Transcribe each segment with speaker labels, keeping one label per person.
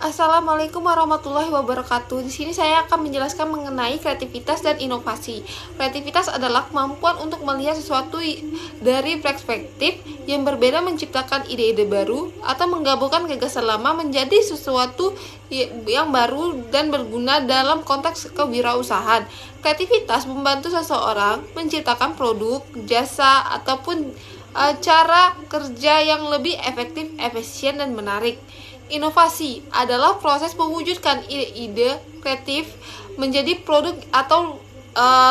Speaker 1: Assalamualaikum warahmatullahi wabarakatuh. Di sini saya akan menjelaskan mengenai kreativitas dan inovasi. Kreativitas adalah kemampuan untuk melihat sesuatu dari perspektif yang berbeda, menciptakan ide-ide baru, atau menggabungkan gagasan lama menjadi sesuatu yang baru dan berguna dalam konteks kewirausahaan. Kreativitas membantu seseorang menciptakan produk, jasa, ataupun cara kerja yang lebih efektif, efisien, dan menarik. Inovasi adalah proses mewujudkan ide-ide kreatif menjadi produk atau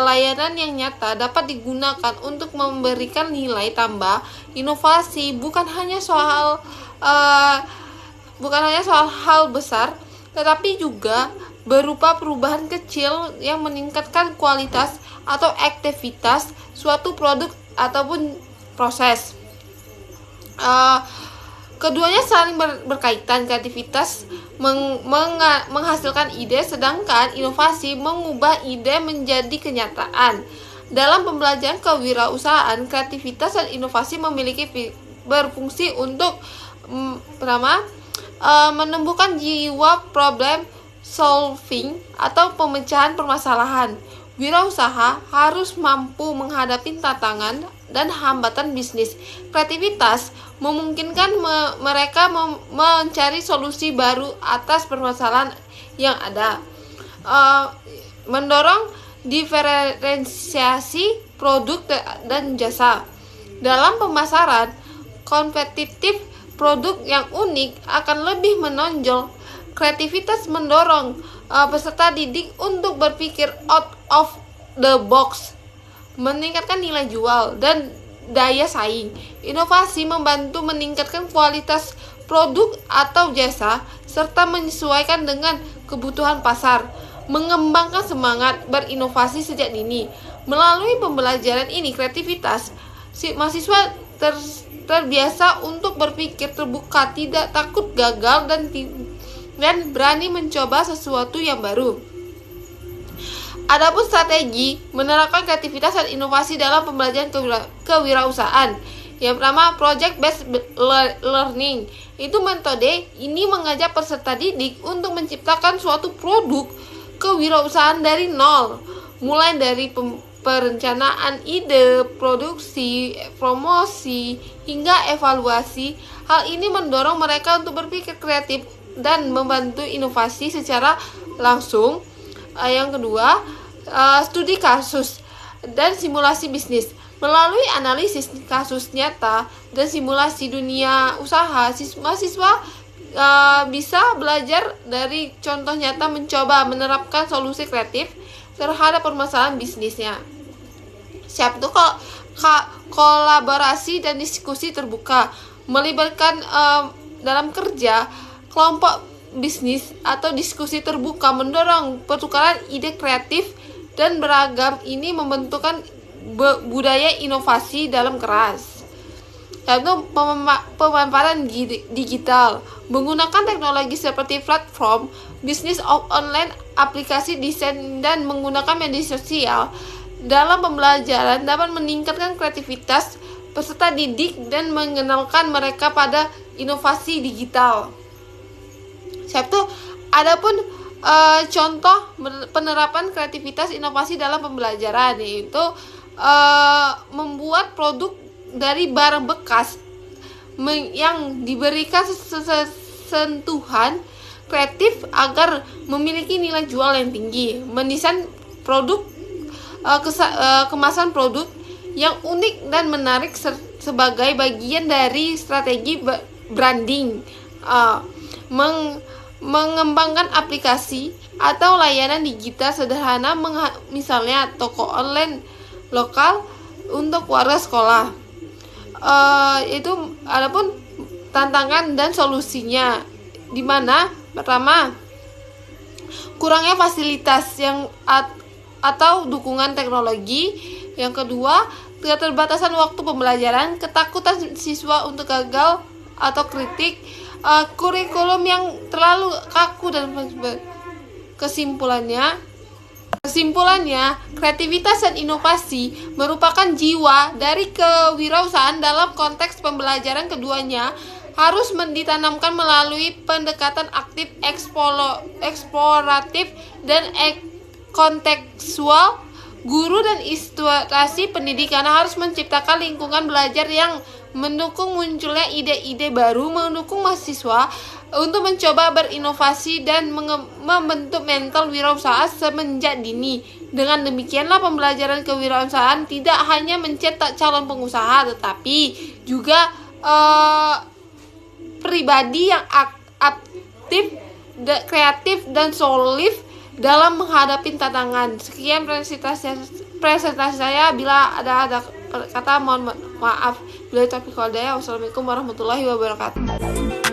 Speaker 1: layanan yang nyata dapat digunakan untuk memberikan nilai tambah. Inovasi bukan hanya soal hal besar, tetapi juga berupa perubahan kecil yang meningkatkan kualitas atau aktivitas suatu produk ataupun proses. Keduanya saling berkaitan. Kreativitas menghasilkan ide, sedangkan inovasi mengubah ide menjadi kenyataan. Dalam pembelajaran kewirausahaan, kreativitas dan inovasi berfungsi untuk menumbuhkan jiwa problem solving atau pemecahan permasalahan. Wirausaha harus mampu menghadapi tantangan dan hambatan bisnis. Kreativitas memungkinkan mereka mencari solusi baru atas permasalahan yang ada, mendorong diferensiasi produk dan jasa. Dalam pemasaran kompetitif, produk yang unik akan lebih menonjol. Kreativitas mendorong peserta didik untuk berpikir out of the box, meningkatkan nilai jual dan daya saing. Inovasi membantu meningkatkan kualitas produk atau jasa serta menyesuaikan dengan kebutuhan pasar. Mengembangkan semangat berinovasi sejak dini. Melalui pembelajaran ini, kreativitas mahasiswa terbiasa untuk berpikir terbuka, tidak takut gagal, dan berani mencoba sesuatu yang baru. Adapun strategi menerapkan kreativitas dan inovasi dalam pembelajaran kewirausahaan. Yang pertama, project based learning. Itu metode ini mengajak peserta didik untuk menciptakan suatu produk kewirausahaan dari nol, mulai dari perencanaan ide, produksi, promosi, hingga evaluasi. Hal ini mendorong mereka untuk berpikir kreatif dan membantu inovasi secara langsung. Yang kedua, studi kasus dan simulasi bisnis. Melalui analisis kasus nyata dan simulasi dunia usaha, mahasiswa bisa belajar dari contoh nyata, mencoba menerapkan solusi kreatif terhadap permasalahan bisnisnya. Itu kolaborasi dan diskusi terbuka, melibatkan dalam kerja kelompok bisnis atau diskusi terbuka, mendorong pertukaran ide kreatif dan beragam. Ini membentukkan budaya inovasi dalam keras. Yaitu pemanfaatan digital, menggunakan teknologi seperti platform bisnis online, aplikasi desain, dan menggunakan media sosial dalam pembelajaran dapat meningkatkan kreativitas peserta didik dan mengenalkan mereka pada inovasi digital. Adapun contoh penerapan kreativitas inovasi dalam pembelajaran, yaitu membuat produk dari barang bekas yang diberikan sentuhan kreatif agar memiliki nilai jual yang tinggi, mendesain produk kemasan produk yang unik dan menarik sebagai bagian dari strategi branding, mengembangkan aplikasi atau layanan digital sederhana, misalnya toko online lokal untuk warga sekolah. Itu adapun tantangan dan solusinya, di mana pertama, kurangnya fasilitas atau dukungan teknologi. Yang kedua, keterbatasan waktu pembelajaran, ketakutan siswa untuk gagal atau kritik, kurikulum yang terlalu kaku, dan kesimpulannya, kreativitas dan inovasi merupakan jiwa dari kewirausahaan. Dalam konteks pembelajaran, keduanya harus ditanamkan melalui pendekatan aktif, eksploratif, dan kontekstual. Guru dan institusi pendidikan harus menciptakan lingkungan belajar yang mendukung munculnya ide-ide baru, mendukung mahasiswa untuk mencoba berinovasi dan membentuk mental wirausaha semenjak dini. Dengan demikianlah pembelajaran kewirausahaan tidak hanya mencetak calon pengusaha, tetapi juga pribadi yang aktif, kreatif, dan solid dalam menghadapi tantangan. Sekian presentasi saya. Bila ada kata mohon maaf. Wassalamualaikum warahmatullahi wabarakatuh.